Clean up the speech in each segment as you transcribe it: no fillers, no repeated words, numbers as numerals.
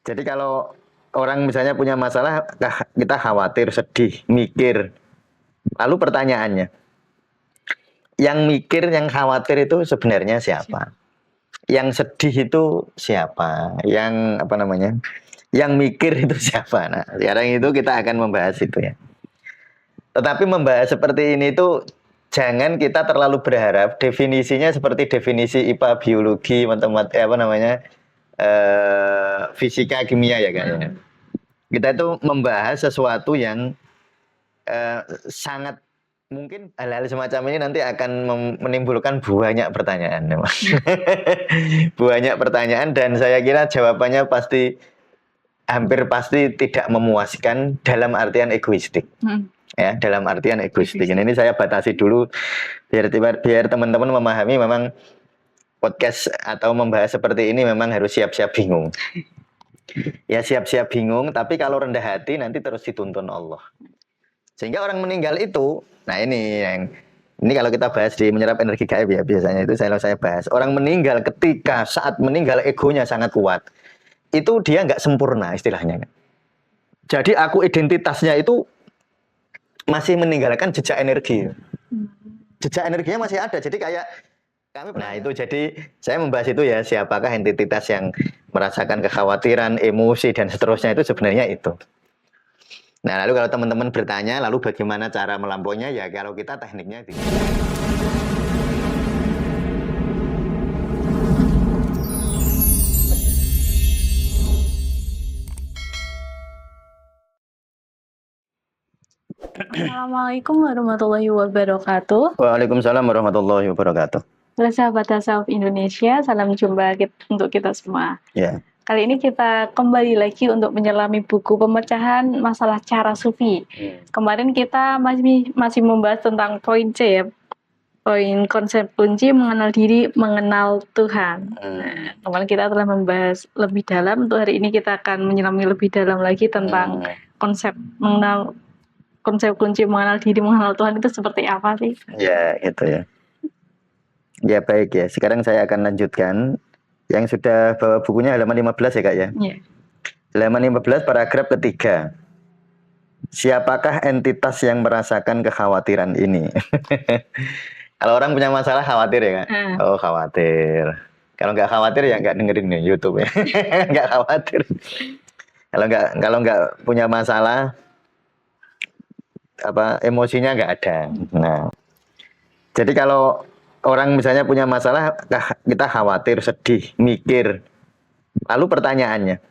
Jadi kalau orang misalnya punya masalah, kita khawatir, sedih, mikir. Lalu pertanyaannya, yang mikir, yang khawatir itu sebenarnya siapa? Yang sedih itu siapa? Yang apa namanya? Yang mikir itu siapa? Nah, sekarang itu kita akan membahas itu ya. Tetapi membahas seperti ini itu jangan kita terlalu berharap definisinya seperti definisi IPA, biologi, matematika, apa namanya, fisika, kimia ya kayaknya. Kita itu membahas sesuatu yang sangat mungkin hal-hal semacam ini nanti akan menimbulkan banyak pertanyaan. Banyak pertanyaan dan saya kira jawabannya pasti hampir pasti tidak memuaskan dalam artian egoistik. Ya, dalam artian egoistik. Ini saya batasi dulu biar teman-teman memahami memang podcast atau membahas seperti ini memang harus siap-siap bingung. Ya siap-siap bingung, tapi kalau rendah hati nanti terus dituntun Allah. Sehingga orang meninggal itu, nah ini kalau kita bahas di menyerap energi gaib ya biasanya itu saya bahas. Orang meninggal ketika saat meninggal egonya sangat kuat. Itu dia nggak sempurna istilahnya. Jadi aku identitasnya itu masih meninggalkan jejak energi. Jejak energinya masih ada. Jadi kayak kami nah itu jadi saya membahas itu ya, siapakah entitas yang merasakan kekhawatiran, emosi dan seterusnya itu sebenarnya itu. Nah, lalu kalau teman-teman bertanya, lalu bagaimana cara melampauinya? Ya kalau kita tekniknya di Assalamualaikum warahmatullahi wabarakatuh. Waalaikumsalam warahmatullahi wabarakatuh. Halo sahabat tasawuf Indonesia, salam jumpa untuk kita semua. Ya. Kali ini kita kembali lagi untuk menyelami buku pemecahan masalah cara sufi. Kemarin kita masih membahas tentang poin C ya, poin konsep kunci mengenal diri, mengenal Tuhan. Nah, kemarin kita telah membahas lebih dalam. Untuk hari ini kita akan menyelami lebih dalam lagi tentang konsep kunci mengenal diri, mengenal Tuhan itu seperti apa sih? Ya, gitu ya. Ya baik ya, sekarang saya akan lanjutkan. Yang sudah bawa bukunya halaman 15 ya Kak ya? Iya. Halaman 15 paragraf ketiga. Siapakah entitas yang merasakan kekhawatiran ini? Kalau orang punya masalah khawatir ya Kak? Oh khawatir. Kalau nggak khawatir ya nggak dengerin nih YouTube ya. Nggak khawatir. Kalau nggak punya masalah, apa emosinya nggak ada. Nah, jadi kalau orang misalnya punya masalah, kita khawatir, sedih, mikir. Lalu pertanyaannya,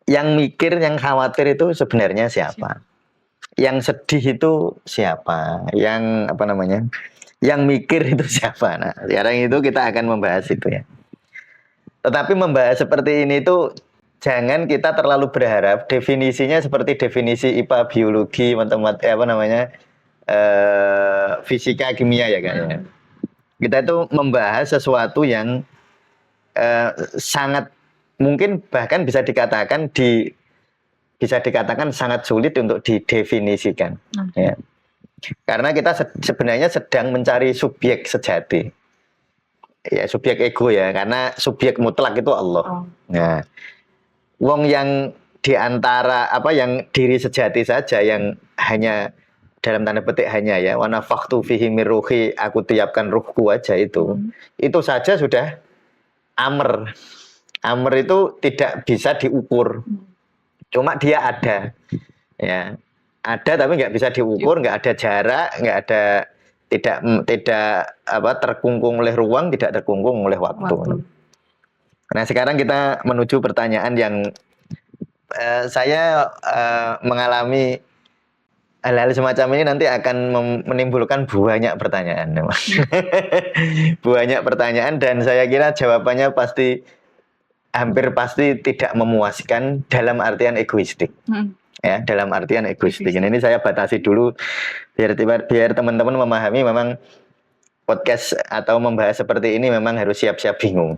yang mikir, yang khawatir itu sebenarnya siapa? Yang sedih itu siapa? Yang apa namanya? Yang mikir itu siapa? Nah, sekarang itu kita akan membahas itu ya. Tetapi membahas seperti ini itu jangan kita terlalu berharap definisinya seperti definisi IPA, biologi, matematika, apa namanya, fisika, kimia ya kayaknya. Kita itu membahas sesuatu yang sangat mungkin bahkan bisa dikatakan sangat sulit untuk didefinisikan. Ya. Karena kita sebenarnya sedang mencari subjek sejati. Ya, subjek ego ya, karena subjek mutlak itu Allah. Nah, wong yang diantara apa yang diri sejati saja yang hanya dalam tanda petik hanya ya, wa nafakhtu fihi min ruhi, aku tiapkan ruhku aja itu saja sudah amr. Amr itu tidak bisa diukur. Cuma dia ada. Ya. Ada tapi nggak bisa diukur, nggak ada jarak, nggak ada tidak apa terkungkung oleh ruang, tidak terkungkung oleh waktu. Nah, sekarang kita menuju pertanyaan yang saya mengalami hal-hal semacam ini nanti akan menimbulkan banyak pertanyaan. Banyak pertanyaan dan saya kira jawabannya pasti hampir pasti tidak memuaskan dalam artian egoistik. Ya, dalam artian egoistik. Ini saya batasi dulu biar teman-teman memahami memang podcast atau membahas seperti ini memang harus siap-siap bingung.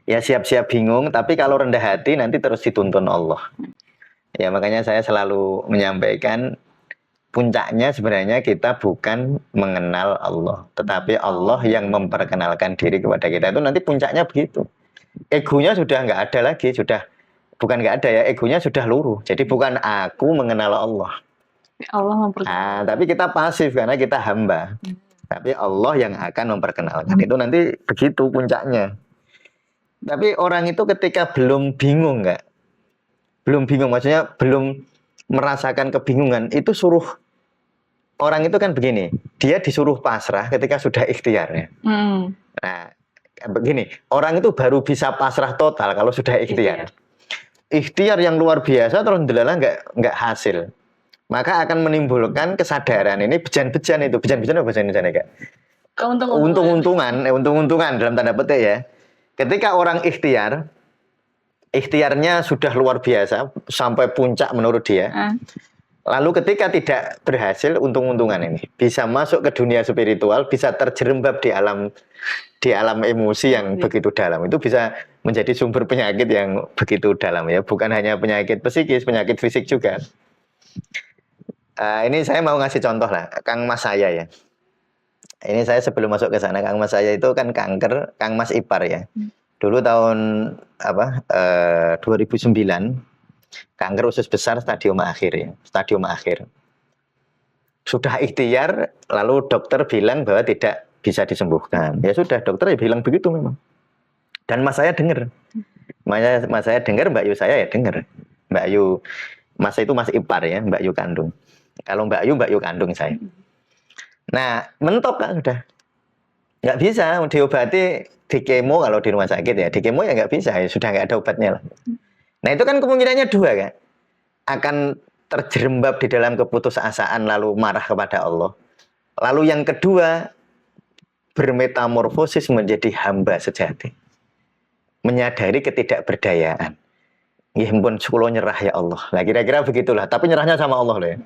Ya siap-siap bingung, tapi kalau rendah hati nanti terus dituntun Allah. Ya makanya saya selalu menyampaikan puncaknya sebenarnya kita bukan mengenal Allah, tetapi Allah yang memperkenalkan diri kepada kita. Itu nanti puncaknya begitu. Egonya sudah nggak ada lagi, bukan nggak ada ya, egonya sudah luruh. Jadi bukan aku mengenal Allah. Allah memperkenalkan. Tapi kita pasif karena kita hamba. Tapi Allah yang akan memperkenalkan. Itu nanti begitu puncaknya. Tapi orang itu ketika belum bingung nggak? Belum bingung, maksudnya belum merasakan kebingungan, itu suruh orang itu kan begini, dia disuruh pasrah ketika sudah ikhtiar ya. Nah, begini, orang itu baru bisa pasrah total kalau sudah ikhtiar. Ikhtiar yang luar biasa terus delalah nggak hasil, maka akan menimbulkan kesadaran. Ini bejan-bejan itu, bejan-bejan apa bahasa Indonesia kak? Untung-untungan dalam tanda petik ya. Ketika orang ikhtiarnya sudah luar biasa sampai puncak menurut dia. Lalu ketika tidak berhasil, untung-untungan ini bisa masuk ke dunia spiritual, bisa terjerembab di alam emosi yang begitu dalam. Itu bisa menjadi sumber penyakit yang begitu dalam ya, bukan hanya penyakit psikis, penyakit fisik juga. Ini saya mau ngasih contoh lah, Kang Mas saya ya. Ini saya sebelum masuk ke sana, Kang Mas saya itu kan kanker, Kang Mas ipar ya. Dulu tahun 2009 kanker usus besar stadium akhir ya, stadium akhir. Sudah ikhtiar, lalu dokter bilang bahwa tidak bisa disembuhkan. Ya sudah, dokter ya bilang begitu memang. Dan Mas saya dengar. Mas saya dengar, Mbak Yu saya ya dengar. Mbak Yu, Mas itu Mas ipar ya, Mbak Yu kandung. Kalau Mbak Yu kandung saya. Nah, mentok kan sudah. Nggak bisa diobati di kemo kalau di rumah sakit ya. Di kemo ya nggak bisa, ya sudah nggak ada obatnya lah. Nah itu kan kemungkinannya dua kan. Akan terjerembab di dalam keputusasaan lalu marah kepada Allah. Lalu yang kedua, bermetamorfosis menjadi hamba sejati. Menyadari ketidakberdayaan. Ya ampun, kula nyerah ya Allah. Lah kira-kira begitulah, tapi nyerahnya sama Allah loh ya.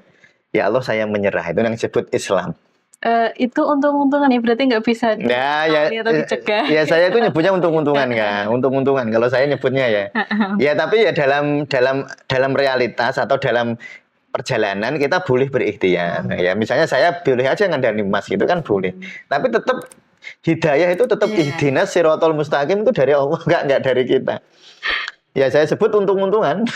Ya Allah saya menyerah, itu yang disebut Islam. Itu untung-untungan ya, berarti nggak bisa atau dicegah. Ya saya itu nyebutnya untung-untungan kan, untung-untungan kalau saya nyebutnya ya. Ya tapi ya dalam realitas atau dalam perjalanan kita boleh berikhtiar. Ya misalnya saya boleh aja ngandani Mas gitu kan boleh. Tapi tetap hidayah itu tetap ihdinas siratal mustaqim itu dari Allah, enggak dari kita. Ya saya sebut untung-untungan.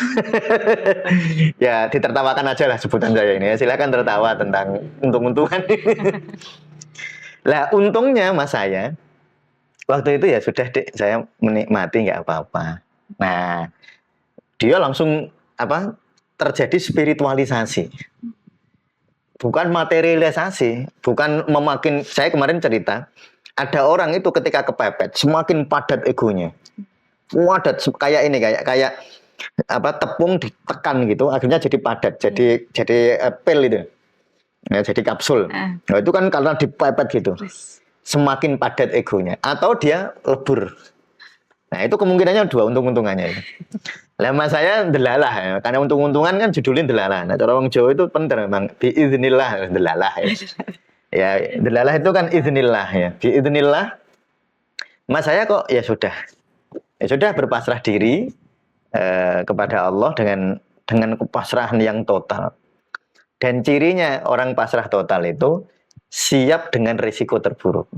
Ya ditertawakan aja lah sebutan saya ini. Silakan tertawa tentang untung-untungan. Lah untungnya Mas saya waktu itu ya sudah Dek, saya menikmati nggak apa-apa. Nah dia langsung terjadi spiritualisasi. Bukan materialisasi, bukan memakin. Saya kemarin cerita ada orang itu ketika kepepet semakin padat egonya. Padat kayak ini kayak tepung ditekan gitu akhirnya jadi padat jadi pil itu ya, jadi kapsul. Nah, itu kan karena dipepet gitu semakin padat egonya atau dia lebur. Nah itu kemungkinannya dua untung-untungannya. Lama saya delalah ya, karena untung-untungan kan judulnya delalah. Nah cara orang Jawa itu bener memang biiznillah delalah ya. Ya delalah itu kan iznillah ya, biiznillah. Mas saya kok ya sudah berpasrah diri kepada Allah dengan kepasrahan yang total. Dan cirinya orang pasrah total itu siap dengan risiko terburuk.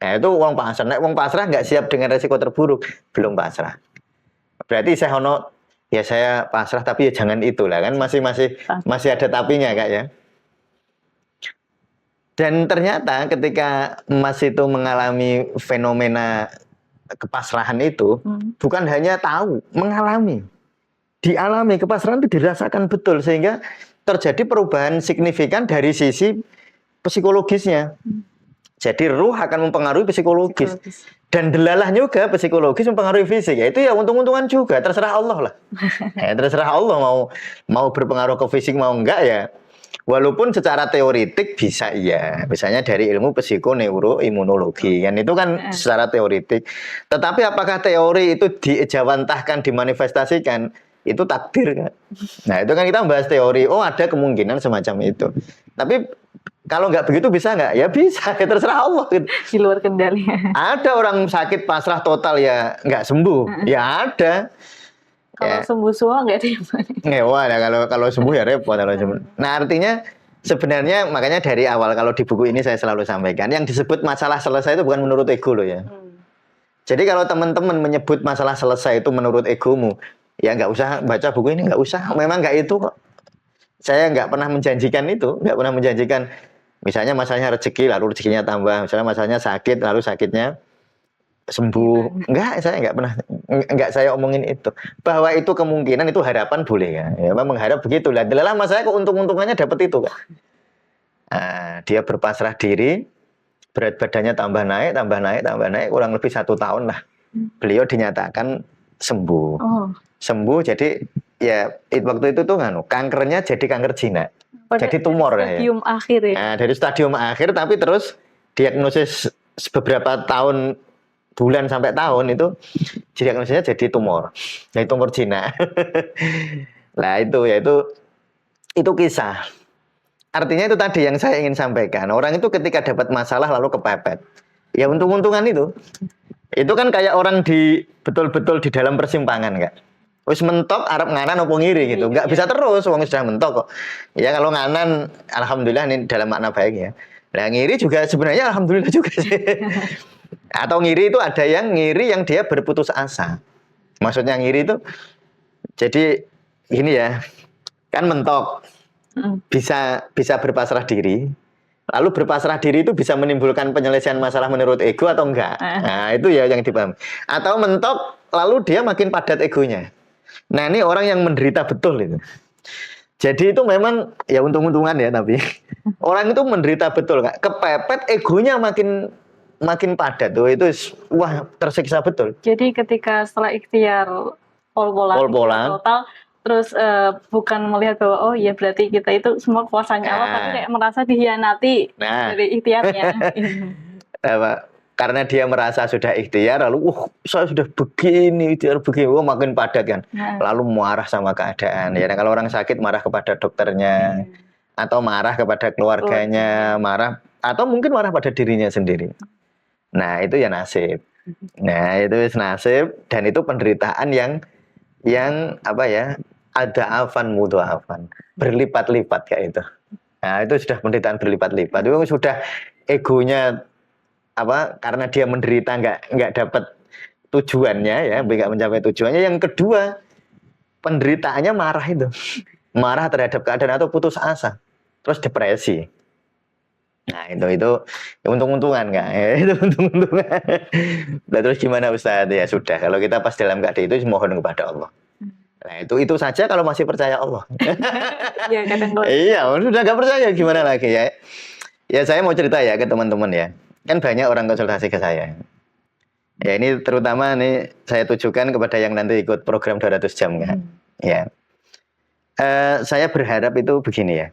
Nah itu wong pasrah. Nek wong pasrah nggak siap dengan risiko terburuk, belum pasrah. Berarti saya pasrah tapi ya jangan itulah kan masih ada tapinya Kak ya. Dan ternyata ketika Mas itu mengalami fenomena kepasrahan itu bukan hanya tahu, mengalami. Dialami, kepasrahan itu dirasakan betul sehingga terjadi perubahan signifikan dari sisi psikologisnya. Jadi ruh akan mempengaruhi psikologis. Dan delalah juga psikologis mempengaruhi fisik. Ya itu ya untung-untungan juga, terserah Allah lah. Ya, terserah Allah mau berpengaruh ke fisik mau enggak ya. Walaupun secara teoritik bisa iya, misalnya dari ilmu psikoneuroimunologi kan itu kan secara teoritik. Tetapi apakah teori itu diejawantahkan, dimanifestasikan? Itu takdir kan. Nah itu kan kita membahas teori. Oh ada kemungkinan semacam itu. Tapi kalau nggak begitu bisa nggak? Ya bisa, ya terserah Allah. Di luar kendali. Ada orang sakit pasrah total ya nggak sembuh. Ya ada. Kalau sembuh semua nggak ada yang Wah, kalau sembuh ya repot kalau sembuh. Nah artinya sebenarnya makanya dari awal kalau di buku ini saya selalu sampaikan yang disebut masalah selesai itu bukan menurut ego loh ya. Jadi kalau teman-teman menyebut masalah selesai itu menurut egomu, ya nggak usah baca buku ini, nggak usah. Memang nggak itu kok. Saya nggak pernah menjanjikan itu, nggak pernah menjanjikan. Misalnya masalahnya rezeki, lalu rezekinya tambah. Misalnya masalahnya sakit, lalu sakitnya sembuh. Enggak, saya nggak pernah, nggak saya omongin itu. Bahwa itu kemungkinan, itu harapan boleh ya. Ya memang mengharap begitu lah. Lama saya kok untung-untungannya dapat itu kan. Nah, dia berpasrah diri, berat badannya tambah naik, tambah naik, tambah naik, kurang lebih 1 tahun lah. Beliau dinyatakan sembuh. Sembuh, jadi ya waktu itu tuh kankernya jadi kanker jinak. Jadi tumor ya. Stadium akhir ya. Nah, dari stadium akhir, tapi terus diagnosis beberapa tahun, bulan sampai tahun itu diagnosisnya jadi tumor. Jadi tumor jinak. Nah, itu kisah. Artinya itu tadi yang saya ingin sampaikan. Orang itu ketika dapat masalah lalu kepepet. Ya untung-untungan itu. Itu kan kayak orang betul-betul di dalam persimpangan Kak. Wis mentok arep nganan opo ngiri gitu. Enggak bisa terus wong sudah mentok kok. Ya kalau nganan alhamdulillah ini dalam makna baik ya. Nah, ngiri juga sebenarnya alhamdulillah juga sih. Atau ngiri itu ada yang ngiri yang dia berputus asa. Maksudnya ngiri itu jadi gini ya. Kan mentok. Bisa berpasrah diri. Lalu berpasrah diri itu bisa menimbulkan penyelesaian masalah menurut ego atau enggak? Nah, itu ya yang dipahami. Atau mentok lalu dia makin padat egonya. Nah, ini orang yang menderita betul itu. Jadi itu memang ya untung-untungan ya, tapi orang itu menderita betul Kak. Kepepet egonya makin padat tuh, itu wah tersiksa betul. Jadi ketika setelah ikhtiar pol-polan total, terus bukan melihat bahwa oh ya berarti kita itu semua kuasanya Allah, tapi kayak merasa dihianati dari ikhtiarnya. Karena dia merasa sudah ikhtiar, lalu saya sudah begini, ikhtiar begini, makin padat kan. Lalu marah sama keadaan. Ya, kalau orang sakit marah kepada dokternya, atau marah kepada keluarganya, marah atau mungkin marah pada dirinya sendiri. Nah, itu ya nasib. Nah, itu nasib, dan itu penderitaan yang apa ya? Ada afan mudha'afan, berlipat-lipat kayak itu. Nah, itu sudah penderitaan berlipat-lipat. Itu sudah egonya apa? Karena dia menderita nggak dapat tujuannya ya, nggak mencapai tujuannya. Yang kedua, penderitaannya marah itu. Marah terhadap keadaan atau putus asa. Terus depresi. Nah, itu untung-untungan nggak? Itu untung-untungan. Nah, terus gimana Ustaz? Ya sudah, kalau kita pas dalam keadaan itu mohon kepada Allah. Nah, itu saja kalau masih percaya Allah. Ya, kadang iya, sudah nggak percaya gimana lagi ya? Ya saya mau cerita ya ke teman-teman ya. Kan banyak orang konsultasi ke saya. Ya ini terutama nih saya tujukan kepada yang nanti ikut program 200 jam kan. Ya. Saya berharap itu begini ya.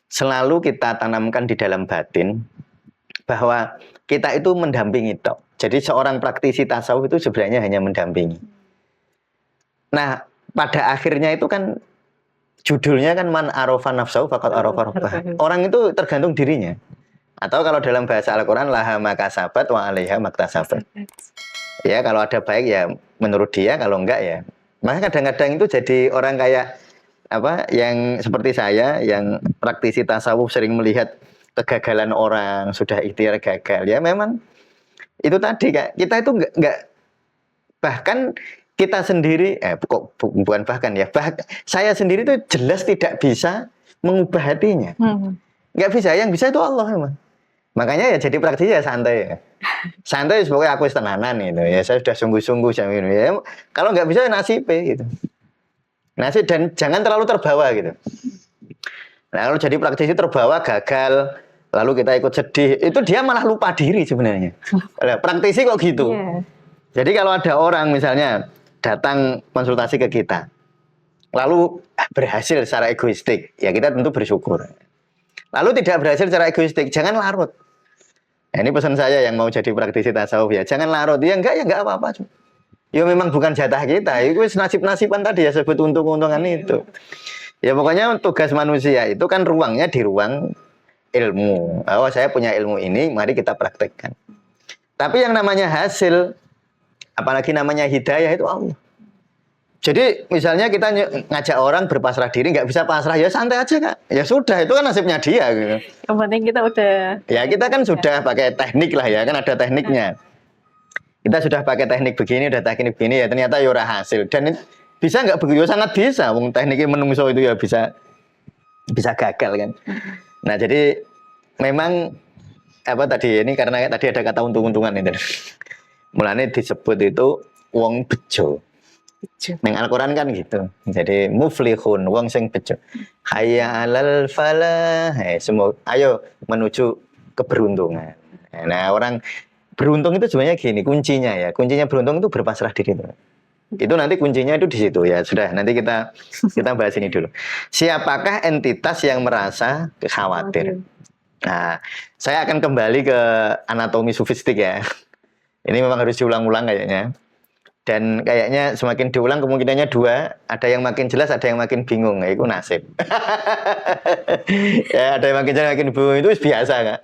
Selalu kita tanamkan di dalam batin bahwa kita itu mendampingi tok. Jadi seorang praktisi tasawuf itu sebenarnya hanya mendampingi. Nah, pada akhirnya itu kan judulnya kan man arafa nafsahu faqad arafa rabbah. Orang itu tergantung dirinya. Atau kalau dalam bahasa Al-Qur'an laha makasabat wa 'alaiha maktasabat. Ya, kalau ada baik ya menurut dia, kalau enggak ya. Maka kadang-kadang itu jadi orang kayak apa yang seperti saya yang praktisi tasawuf sering melihat kegagalan orang, sudah ikhtiar gagal. Ya memang itu tadi Kak, kita itu enggak bahkan kita sendiri bukan bahkan ya, saya sendiri itu jelas tidak bisa mengubah hatinya. Nggak bisa, yang bisa itu Allah memang. Makanya ya jadi praktisi ya santai ya. Santai sebagai aku tenanan gitu ya, saya sudah sungguh-sungguh ya. Kalau nggak bisa nasib gitu. Nasib, dan jangan terlalu terbawa gitu. Nah, kalau jadi praktisi terbawa gagal, lalu kita ikut sedih, itu dia malah lupa diri sebenarnya. Praktisi kok gitu. Jadi kalau ada orang misalnya datang konsultasi ke kita, lalu berhasil secara egoistik, ya kita tentu bersyukur. Lalu tidak berhasil secara egoistik, jangan larut. Nah, ini pesan saya yang mau jadi praktisi tasawuf ya, jangan larut. Ya enggak apa-apa. Ya memang bukan jatah kita, itu nasib-nasiban tadi ya, sebut untung-untungan itu. Ya pokoknya tugas manusia itu kan ruangnya di ruang ilmu. Oh, saya punya ilmu ini, mari kita praktekkan. Tapi yang namanya hasil, apalagi namanya hidayah itu Allah. Jadi misalnya kita ngajak orang berpasrah diri, nggak bisa pasrah, ya santai aja Kak. Ya sudah, itu kan nasibnya dia gitu. Yang penting kita udah. Ya kita kan sudah pakai teknik lah ya, kan ada tekniknya. Kita sudah pakai teknik begini, udah teknik begini ya ternyata ya ora hasil. Dan bisa nggak begitu? Sangat bisa. Wong tekniknya menungso itu ya bisa gagal kan. Nah jadi memang apa tadi ini karena tadi ada kata untung-untungan itu. Mulanya disebut itu wong bejo. Neng Al-Quran kan gitu. Jadi muflihun, wong sing bejo. Hayya 'alal falah. Semua ayo menuju keberuntungan. Nah, orang beruntung itu sebenarnya gini, kuncinya ya. Kuncinya beruntung itu berpasrah diri itu. Itu nanti kuncinya itu di situ ya. Sudah, nanti kita bahas ini dulu. Siapakah entitas yang merasa khawatir? Nah, saya akan kembali ke anatomi sufistik ya. Ini memang harus diulang-ulang kayaknya. Dan kayaknya semakin diulang kemungkinannya dua, ada yang makin jelas, ada yang makin bingung, itu nasib. Ya, ada yang makin jelas, makin bingung itu biasa kan.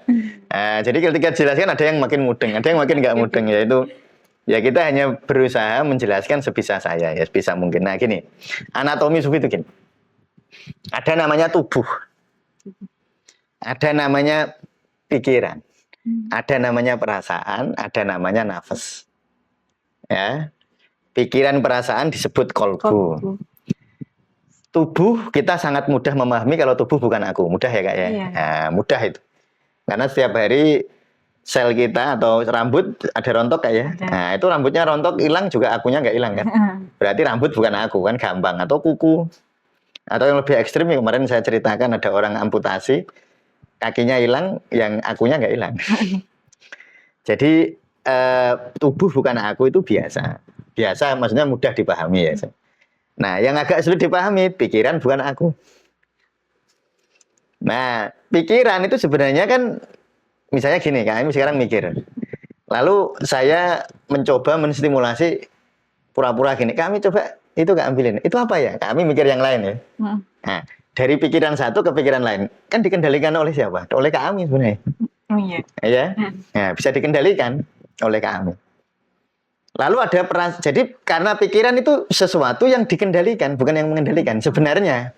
Nah, jadi ketika jelaskan ada yang makin mudeng, ada yang makin nggak mudeng, yaitu ya kita hanya berusaha menjelaskan sebisa saya ya, sebisa mungkin. Nah gini, anatomi sufi itu gini, ada namanya tubuh, ada namanya pikiran, ada namanya perasaan, ada namanya nafas. Ya. Pikiran perasaan disebut kolbu. Tubuh kita sangat mudah memahami kalau tubuh bukan aku. Mudah ya Kak ya? Iya. Nah, mudah itu. Karena setiap hari sel kita atau rambut ada rontok Kak ya? Nah itu rambutnya rontok hilang juga akunya nggak hilang kan? Berarti rambut bukan aku kan gampang. Atau kuku. Atau yang lebih ekstrim yang kemarin saya ceritakan ada orang amputasi. Kakinya hilang yang akunya nggak hilang. Jadi tubuh bukan aku itu biasa. Biasa maksudnya mudah dipahami ya. Nah, yang agak sulit dipahami, pikiran bukan aku. Nah, pikiran itu sebenarnya kan, misalnya gini, kami sekarang mikir. Lalu saya mencoba menstimulasi pura-pura gini, kami coba itu Kak ambilin. Itu apa ya? Kami mikir yang lain ya. Nah, dari pikiran satu ke pikiran lain, kan dikendalikan oleh siapa? Oleh kami sebenarnya. Iya. Ya, nah, bisa dikendalikan oleh kami. Lalu ada jadi karena pikiran itu sesuatu yang dikendalikan, bukan yang mengendalikan sebenarnya.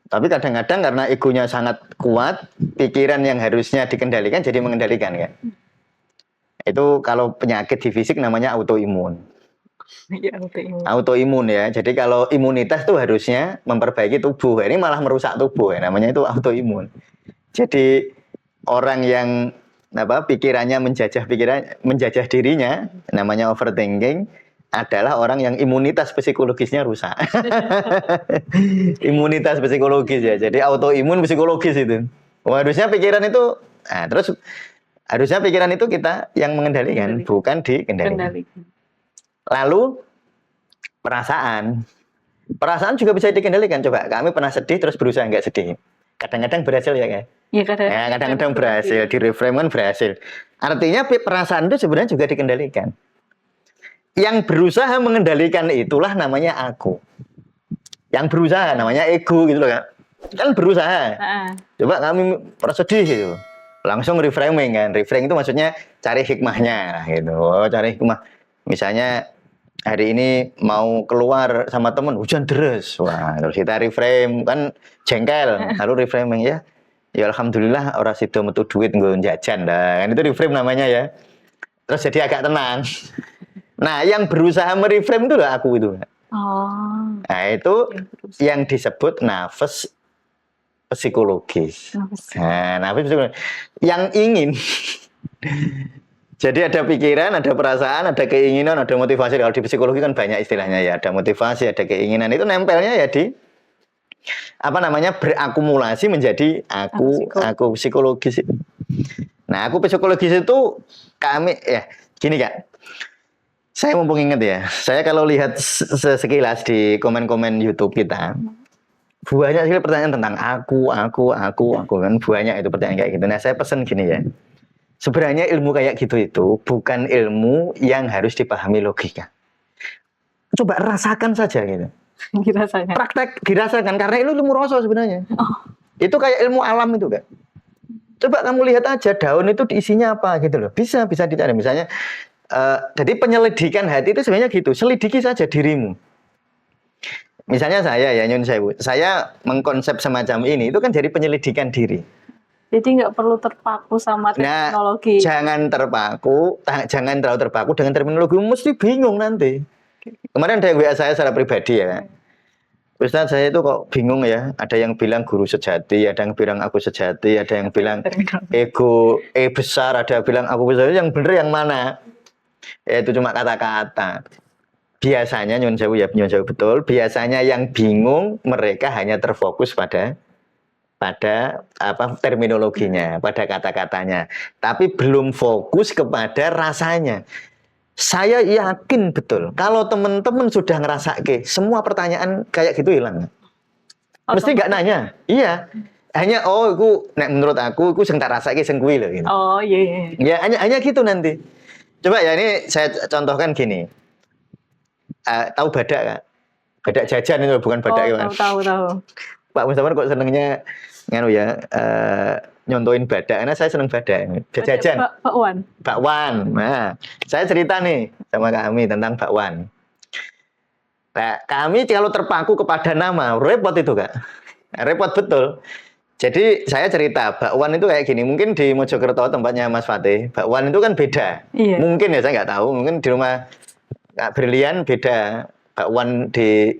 Tapi kadang-kadang karena egonya sangat kuat, pikiran yang harusnya dikendalikan jadi mengendalikan kan. Itu kalau penyakit di fisik namanya autoimun. Ya, autoimun ya. Jadi kalau imunitas tuh harusnya memperbaiki tubuh. Ini malah merusak tubuh ya. Namanya itu autoimun. Jadi orang yang pikirannya menjajah dirinya, namanya overthinking, adalah orang yang imunitas psikologisnya rusak. Imunitas psikologis ya, jadi autoimun psikologis itu. Harusnya pikiran itu, terus harusnya pikiran itu kita yang mengendalikan, bukan dikendalikan. Lalu perasaan juga bisa dikendalikan. Coba kami pernah sedih terus berusaha nggak sedih. Kadang-kadang berhasil ya kan? Ya, kadang-kadang berhasil, di reframe kan berhasil. Artinya perasaan itu sebenarnya juga dikendalikan. Yang berusaha mengendalikan itulah namanya aku. Yang berusaha namanya ego gitu loh Kak. Kan berusaha. Coba kami sedih gitu. Langsung reframing kan. Reframing itu maksudnya cari hikmahnya gitu. Cari hikmah. Misalnya hari ini mau keluar sama teman hujan deras. Wah, terus kita reframe kan jengkel. Lalu reframing ya alhamdulillah orang sido metu duit nggo jajan dah. Kan itu reframe namanya ya. Terus jadi agak tenang. Nah, yang berusaha mereframe itu lah aku itu. Nah, itu yang disebut nafas psikologis. Nah, nafas psikologis. Yang ingin jadi ada pikiran, ada perasaan, ada keinginan, ada motivasi. Kalau di psikologi kan banyak istilahnya ya. Ada motivasi, ada keinginan. Itu nempelnya ya di berakumulasi menjadi aku psikologis. Nah, aku psikologis itu kami ya gini Kak. Saya mumpung ingat ya. Saya kalau lihat sekilas di komen-komen YouTube kita, banyak sekali pertanyaan tentang aku kan banyak itu pertanyaan kayak gitu. Nah, saya pesan gini ya. Sebenarnya ilmu kayak gitu itu bukan ilmu yang harus dipahami logika. Coba rasakan saja gitu. Dirasakan. Praktek dirasakan karena itu ilmu rasa sebenarnya. Itu kayak ilmu alam itu Kak. Coba kamu lihat aja daun itu isinya apa gitu loh. Bisa dicari misalnya. Jadi penyelidikan hati itu sebenarnya gitu. Selidiki saja dirimu. Misalnya saya ya Nyun Sewu, saya mengkonsep semacam ini itu kan jadi penyelidikan diri. Jadi nggak perlu terpaku sama Nah, teknologi. jangan terlalu terpaku dengan terminologi, mesti bingung nanti. Kemarin ada yang WA saya secara pribadi ya, Ustaz, saya itu kok bingung ya. Ada yang bilang guru sejati, ada yang bilang aku sejati, ada yang bilang ego besar, ada yang bilang aku besar. Yang bener yang mana? Ya, itu cuma kata-kata. Biasanya nyun sewu ya, nyun sewu betul. Biasanya yang bingung mereka hanya terfokus pada apa terminologinya, pada kata-katanya. Tapi belum fokus kepada rasanya. Saya yakin betul kalau teman-teman sudah ngerasa semua pertanyaan kayak gitu hilang. Mesti nggak nanya. Iya. Hanya menurut aku sing tak rasake sing kuwi lho gitu. Oh iya. Ya hanya gitu nanti. Coba ya ini saya contohkan gini. Tahu badak Kak? Badak jajan itu bukan badak Tahu. Pak Mustafa kok senengnya nganu ya nyontoin badak, karena saya seneng badak. Jajan. Bakwan. Nah, saya cerita nih sama kami tentang bakwan. Nah, kami kalau terpaku kepada nama, repot itu Kak. Repot betul. Jadi saya cerita, bakwan itu kayak gini. Mungkin di Mojokerto tempatnya Mas Fatih, bakwan itu kan beda. Iya. Mungkin ya saya nggak tahu. Mungkin di rumah Kak Brilian beda. Bakwan di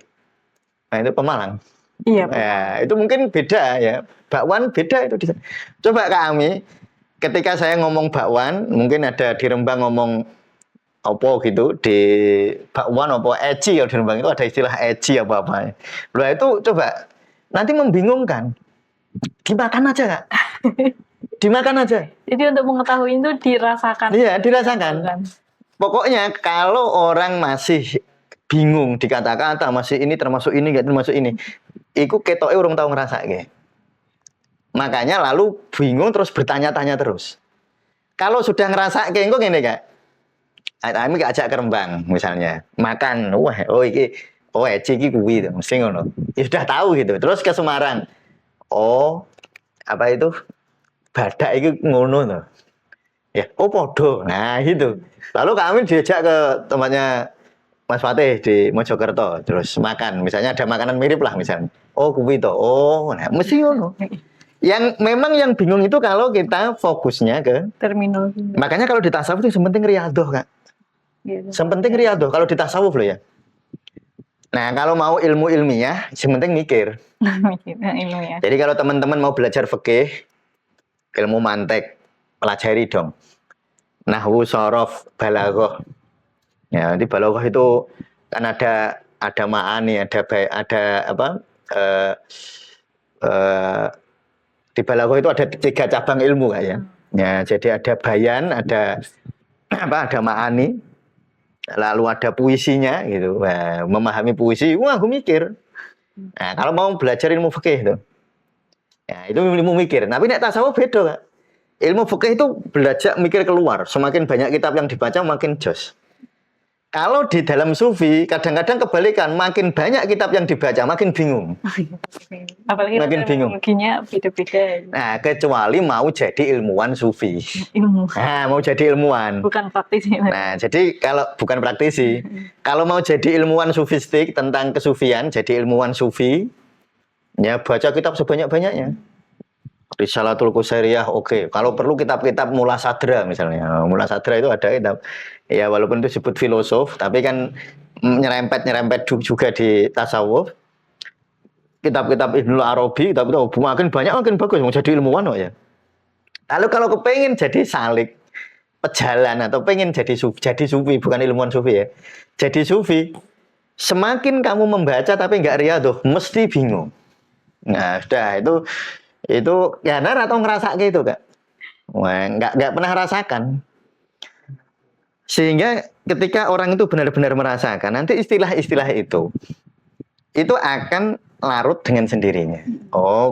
itu Pemalang. Iya. Ya, itu mungkin beda ya. Bakwan beda itu. Coba kami ketika saya ngomong bakwan, mungkin ada di Rembang ngomong opo gitu, di bakwan opo eci, kalau di Rembang itu ada istilah eci apa-apa. Loh itu coba nanti membingungkan. Dimakan aja Kak. Dimakan aja. Jadi untuk mengetahui itu dirasakan. Iya, dirasakan. Pokoknya kalau orang masih bingung di kata-kata, masih ini termasuk ini, enggak termasuk ini, iku ketoke urung tau ngrasake. Makanya lalu bingung terus bertanya-tanya terus. Kalau sudah ngrasake engko ngene Kak. Kami ajak ke Rembang misalnya, makan, eci iki kuwi to, mesti ngono. Ya sudah tahu gitu. Terus ke Semarang. Apa itu? Badak itu ngono tuh. Ya, podo. Nah, gitu. Lalu kami diajak ke tempatnya Mas Fatih di Mojokerto, terus makan. Misalnya ada makanan mirip lah misalnya. Kuwi to. Nah, mesti ngono. Yang memang yang bingung itu kalau kita fokusnya ke terminologi. Makanya kalau di tasawuf itu sementing riyadhah, Kak. Gitu. Sementing riyadhah kalau di tasawuf loh ya. Nah, kalau mau ilmu ilmiah, sementing mikir. Ilmiah. Jadi kalau teman-teman mau belajar fikih, ilmu mantek, pelajari dong. Nahwu, shorof, balaghah. Ya, nanti balaghah itu kan ada ma'ani, ada apa? Di balaghah itu ada 3 cabang ilmu Kak ya. Ya, jadi ada bayan, ada ada ma'ani, lalu ada puisinya gitu. Nah, memahami puisi, aku mikir. Nah, kalau mau belajar ilmu fikih itu. Ya, itu ilmu mikir. Tapi nek tasawuf beda, Kak. Ilmu fikih itu belajar mikir keluar. Semakin banyak kitab yang dibaca makin jos. Kalau di dalam sufi kadang-kadang kebalikan, makin banyak kitab yang dibaca makin bingung. Apalagi makin bingung. Beda-beda. Nah, kecuali mau jadi ilmuwan sufi. Nah, mau jadi ilmuwan. Bukan praktisi. Nah, jadi kalau bukan praktisi, kalau mau jadi ilmuwan sufistik tentang kesufian, jadi ilmuwan sufi, ya baca kitab sebanyak-banyaknya. Risalatul Qusairiyah, oke. Kalau perlu kitab-kitab Mula Sadra misalnya. Mula Sadra itu ada kitab. Ya walaupun itu disebut filosof, tapi kan nyerempet juga di tasawuf. Kitab-kitab Ibnu Arabi, kitab-kitab makin banyak makin bagus. Mau jadi ilmuwan kok ya. Lalu kalau kepengen jadi salik, pejalan atau pengen jadi sufi, bukan ilmuwan sufi ya. Jadi sufi, semakin kamu membaca tapi nggak riyadhah, mesti bingung. Nah, sudah itu ya atau ngerasa gitu Kak. Wah, nggak pernah rasakan. Sehingga ketika orang itu benar-benar merasakan, nanti istilah-istilah itu akan larut dengan sendirinya.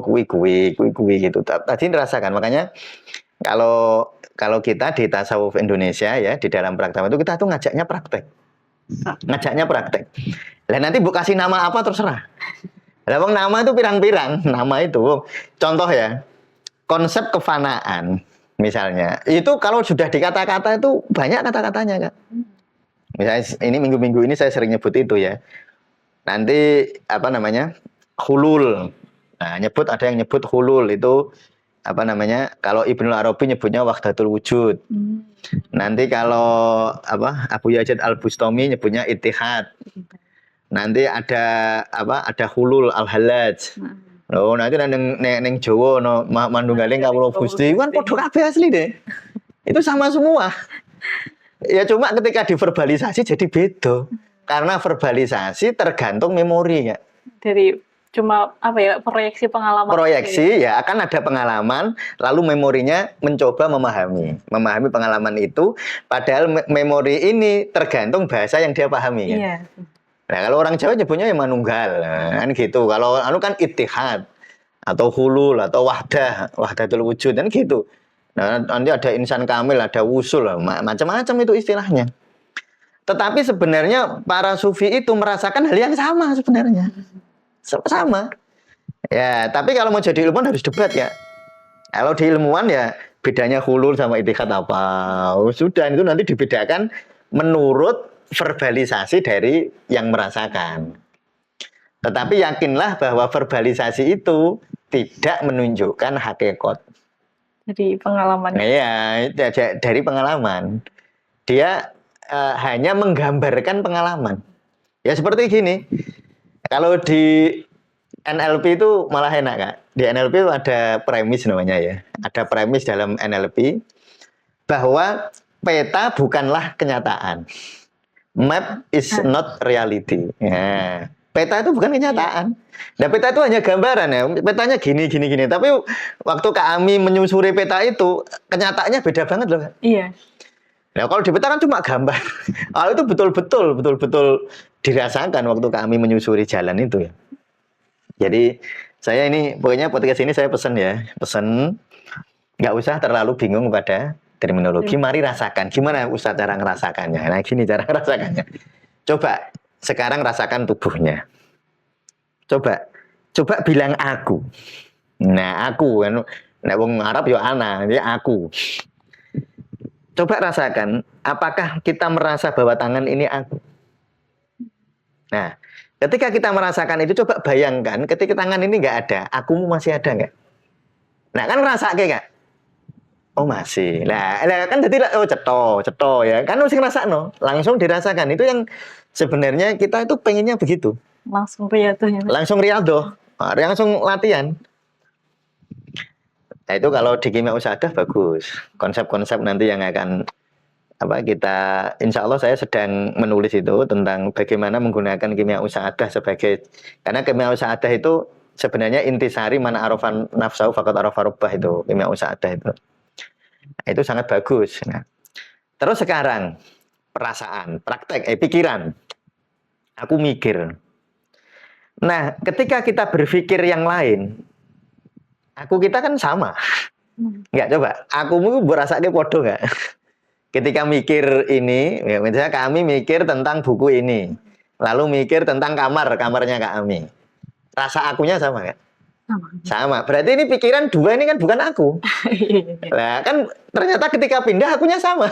Kui gitu. Tadi dirasakan. Makanya kalau kita di tasawuf Indonesia ya, di dalam praktek itu kita tuh ngajaknya praktek. Lah nanti bu kasih nama apa terserah. Lah wong nama itu pirang-pirang, nama itu. Contoh ya, konsep kefanaan misalnya. Itu kalau sudah di kata-kata itu banyak kata-katanya, Kak. Misalnya ini minggu-minggu ini saya sering nyebut itu ya. Nanti apa namanya? Hulul. Nah, ada yang nyebut hulul itu apa namanya? Kalau Ibnu Arabi nyebutnya wahdatul wujud. Nanti kalau apa? Abu Yazid Al-Bustami nyebutnya ittihad. Nanti ada apa? Ada hulul al-halaj. Oh, nanti neng Jawa no Manunggaling Kawula Gusti kan padha kabeh asli deh. Itu sama semua. Ya cuma ketika diverbalisasi jadi beda. Karena verbalisasi tergantung memori ya. Dari cuma apa ya, proyeksi pengalaman. Proyeksi ya akan ada pengalaman, lalu memorinya mencoba memahami pengalaman itu. Padahal memori ini tergantung bahasa yang dia pahami. Kan? Iya. Nah kalau orang Jawa nyebutnya ya manunggal, kan gitu. Kalau anu kan ittihad atau hulul atau wahdatul wujud kan gitu. Nah nanti ada insan kamil, ada wusul, macam-macam itu istilahnya. Tetapi sebenarnya para sufi itu merasakan hal yang sama sebenarnya. Sama. Ya, tapi kalau mau jadi ilmuwan harus debat ya. Kalau di ilmuwan ya bedanya hulul sama ittihad apa. Sudah itu nanti dibedakan menurut verbalisasi dari yang merasakan. Tetapi yakinlah bahwa verbalisasi itu tidak menunjukkan hakikat. Dari pengalaman. Iya, dari pengalaman. Dia hanya menggambarkan pengalaman. Ya seperti gini. Kalau di NLP itu malah enak, Kak. Di NLP itu ada premis namanya ya. Ada premis dalam NLP bahwa peta bukanlah kenyataan. Map is not reality. Ya. Peta itu bukan kenyataan. Nah, peta itu hanya gambaran ya. Petanya gini. Tapi waktu kami menyusuri peta itu, kenyataannya beda banget loh. Iya. Nah, kalau di peta kan cuma gambar. Kalau itu betul-betul dirasakan waktu kami menyusuri jalan itu ya. Jadi saya ini pokoknya podcast ini saya pesan nggak usah terlalu bingung pada terminologi, mari rasakan. Gimana Ustaz cara ngerasakannya? Nah gini cara ngerasakannya. Coba sekarang rasakan tubuhnya. Coba bilang aku. Nah aku kan, nah wong Arab ya ana, jadi aku. Coba rasakan, apakah kita merasa bahwa tangan ini aku? Nah, ketika kita merasakan itu, coba bayangkan ketika tangan ini nggak ada, akumu masih ada nggak? Nah kan ngerasa kayak oh masih. Nah kan jadi ceto ya. Kan mesti ngerasa langsung dirasakan. Itu yang sebenarnya kita itu pengennya begitu. Langsung riadoh ya. Langsung riadoh, langsung latihan. Nah itu kalau di kimia usahadah bagus. Konsep-konsep nanti yang akan kita insya Allah saya sedang menulis itu tentang bagaimana menggunakan kimia usahadah sebagai, karena kimia usahadah itu sebenarnya intisari mana arafan nafsahu faqad arafa rabbah itu kimia usahadah itu. Nah, itu sangat bagus. Nah, terus sekarang perasaan, praktek, pikiran. Aku mikir. Nah, ketika kita berpikir yang lain, kita kan sama. Enggak coba, akumu berasake podo enggak? Ketika mikir ini, ya, misalnya kami mikir tentang buku ini, lalu mikir tentang kamarnya kami. Rasa akunya sama enggak? Sama. Berarti ini pikiran dua ini kan bukan aku. Nah, kan ternyata ketika pindah akunya sama.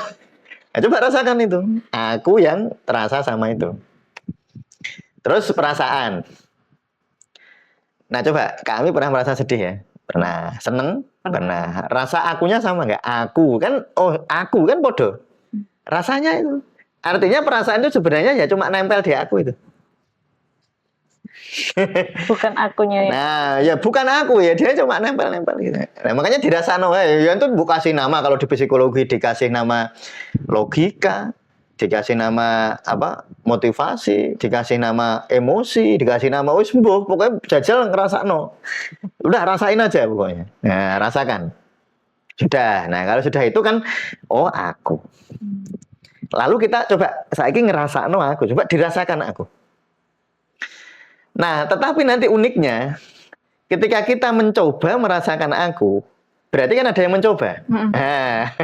Nah, coba rasakan itu. Aku yang terasa sama itu. Terus perasaan. Nah, coba kami pernah merasa sedih ya? Pernah. Seneng? Pernah. Rasa akunya sama nggak? Aku kan bodoh. Rasanya itu. Artinya perasaan itu sebenarnya ya cuma nempel di aku itu. Bukan akunya ya. Nah, ya bukan aku ya, dia cuma nempel-nempel gitu. Nah, makanya dirasano ya itu dikasih nama, kalau di psikologi dikasih nama logika, dikasih nama motivasi, dikasih nama emosi, dikasih nama pokoknya jajal ngerasano. Udah rasain aja pokoknya. Nah, rasakan. Sudah. Nah, kalau sudah itu kan aku. Lalu kita coba saiki ngerasano aku, coba dirasakan aku. Nah, tetapi nanti uniknya ketika kita mencoba merasakan aku, berarti kan ada yang mencoba. Nah.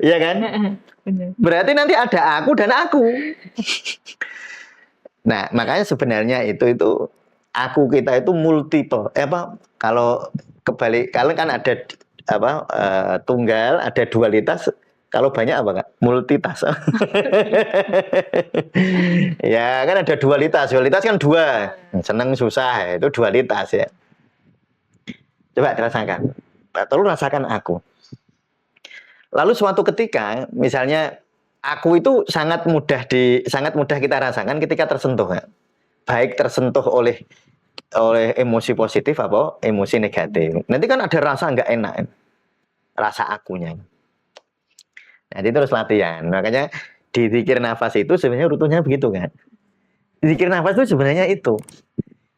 Iya kan? Berarti nanti ada aku dan aku. Nah, makanya sebenarnya itu aku kita itu multiple. Kalau kebalik, kalau kan ada tunggal, ada dualitas. Kalau banyak apa Kak? Multitas. Ya kan ada dualitas. Dualitas kan dua. Senang susah itu dualitas ya. Coba rasakan. Tolong rasakan aku. Lalu suatu ketika, misalnya aku itu sangat mudah kita rasakan ketika tersentuh, ya. Baik tersentuh oleh emosi positif apa emosi negatif. Nanti kan ada rasa nggak enak, rasa akunya. Nanti terus latihan. Makanya di zikir nafas itu sebenarnya rutunnya begitu kan. Zikir nafas itu sebenarnya itu.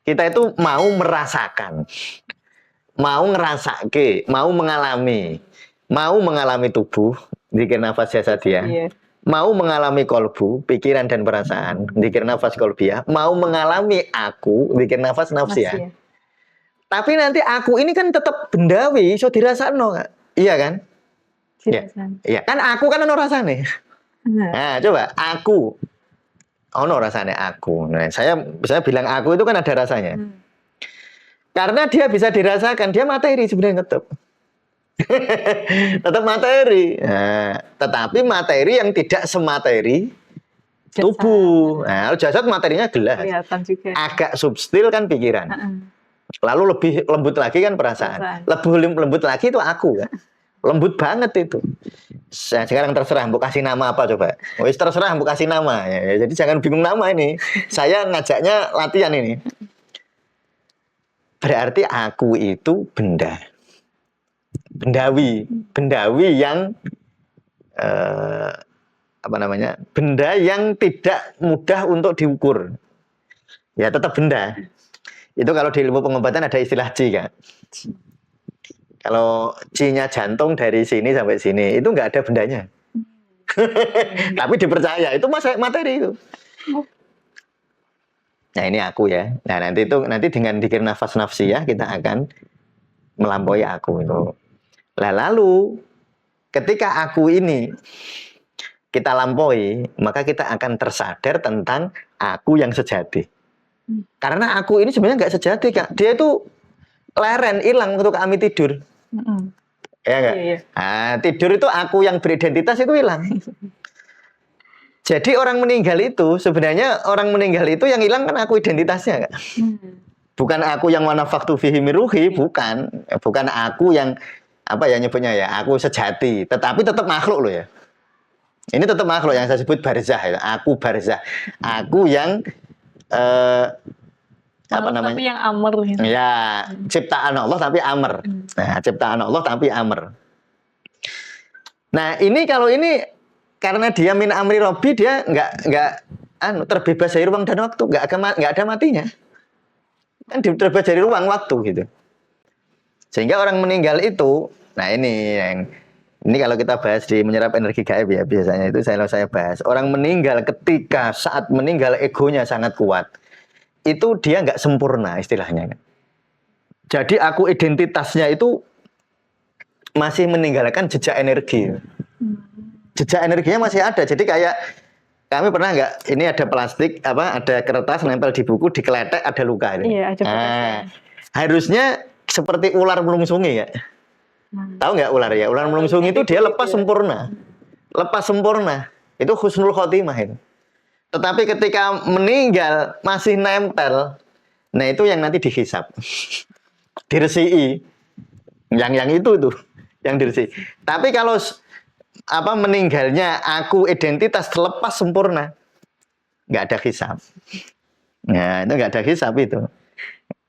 Kita itu mau merasakan, mau ngerasake, mau mengalami tubuh, zikir nafas jasadiyah. Iya. Mau mengalami kolbu, pikiran dan perasaan, zikir nafas kolbiyah. Mau mengalami aku, zikir nafas nafsiyah. Tapi nanti aku ini kan tetap bendawi, so dirasakno, iya kan? Iya, kan aku kan ono rasane. Nah, coba aku ono rasane aku. Nah, saya bilang aku itu kan ada rasanya. Karena dia bisa dirasakan, dia materi sebenarnya tetap. Tetap materi. Nah, tetapi materi yang tidak semateri tubuh. Nah, jasad materinya jelas. Agak substil kan pikiran. Lalu lebih lembut lagi kan perasaan. Lebih lembut lagi itu aku kan. Lembut banget itu. Sekarang terserah mau kasih nama apa coba. Wis terserah mau kasih nama ya. Jadi jangan bingung nama ini. Saya ngajaknya latihan ini. Berarti aku itu benda. Bendawi yang benda yang tidak mudah untuk diukur. Ya tetap benda. Itu kalau di ilmu pengobatan ada istilah C kan. Kalau C-nya jantung dari sini sampai sini itu nggak ada bendanya. Tapi dipercaya itu materi itu. Nah ini aku ya. Nah nanti dengan zikir nafas nafsiyah kita akan melampaui aku itu. Lalu ketika aku ini kita lampaui, maka kita akan tersadar tentang aku yang sejati. Karena aku ini sebenarnya nggak sejati, Kak. Dia itu leren, hilang waktu kami tidur. Ya nggak? Iya. Nah, tidur itu aku yang beridentitas itu hilang. Jadi orang meninggal itu sebenarnya yang hilang kan aku identitasnya, Kak. Bukan aku yang wanafaktu fihi min ruhi, bukan aku yang nyebutnya ya, aku sejati, tetapi tetap makhluk loh ya. Ini tetap makhluk yang saya sebut barzah ya. Aku barzah. Aku yang tapi yang amr gitu. Ya, ciptaan Allah tapi amr. Nah, ciptaan Allah tapi amr. Nah, kalau ini karena dia min amri robbi, dia enggak terbebas dari ruang dan waktu, enggak ada matinya. Kan terbebas dari ruang waktu gitu. Sehingga orang meninggal itu, nah ini kalau kita bahas di menyerap energi gaib ya, biasanya itu saya bahas. Orang meninggal ketika saat meninggal egonya sangat kuat. Itu dia nggak sempurna istilahnya. Jadi aku identitasnya itu masih meninggalkan jejak energi. Jejak energinya masih ada. Jadi kayak kami pernah nggak, ini ada plastik, ada kertas nempel di buku, dikeletek ada luka. Iya, ada harusnya seperti ular melungsungi ya. Tahu nggak ular ya? Ular melungsungi itu dia lepas sempurna. Lepas sempurna. Itu husnul khotimah itu. Tetapi ketika meninggal masih nempel, nah itu yang nanti dihisap, diresii, yang itu tuh, yang diresii. Tapi kalau meninggalnya aku identitas lepas sempurna, nggak ada hisap. Nah itu nggak ada hisap itu.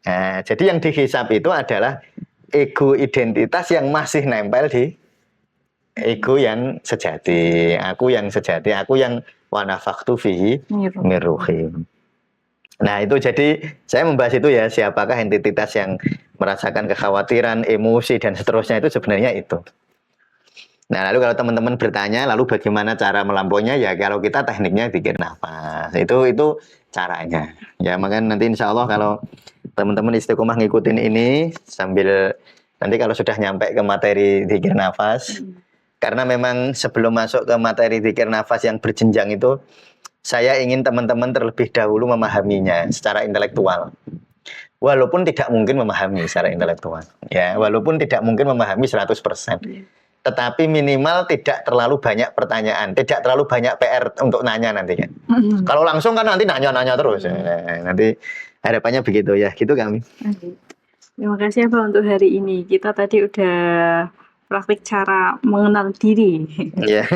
Nah, jadi yang dihisap itu adalah ego identitas yang masih nempel di ego yang sejati, aku yang wanafaktu fihi min ruhi. Nah itu jadi saya membahas itu ya, siapakah entitas yang merasakan kekhawatiran, emosi dan seterusnya itu sebenarnya itu. Nah lalu kalau teman-teman bertanya lalu bagaimana cara melampauinya, ya kalau kita tekniknya zikir nafas itu caranya. Ya makanya nanti insya Allah kalau teman-teman istiqomah ngikutin ini sambil nanti kalau sudah nyampe ke materi zikir nafas. Karena memang sebelum masuk ke materi zikir nafas yang berjenjang itu, saya ingin teman-teman terlebih dahulu memahaminya secara intelektual. Walaupun tidak mungkin memahami secara intelektual. Ya, walaupun tidak mungkin memahami 100%. Tetapi minimal tidak terlalu banyak pertanyaan, tidak terlalu banyak PR untuk nanya nanti kan. Kalau langsung kan nanti nanya-nanya terus. Nanti harapannya begitu ya, gitu kami. Terima kasih ya Bang untuk hari ini. Kita tadi udah praktik cara mengenal diri. Ya.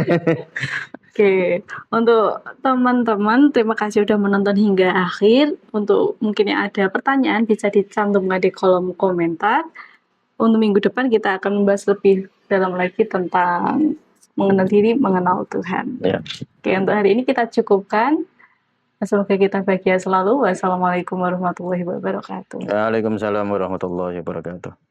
Oke, untuk teman-teman terima kasih udah menonton hingga akhir. Untuk mungkin yang ada pertanyaan bisa dicantumkan di kolom komentar. Untuk minggu depan kita akan membahas lebih dalam lagi tentang mengenal diri, mengenal Tuhan. Ya. Oke, untuk hari ini kita cukupkan. Semoga kita bahagia selalu. Wassalamualaikum warahmatullahi wabarakatuh. Waalaikumsalam warahmatullahi wabarakatuh.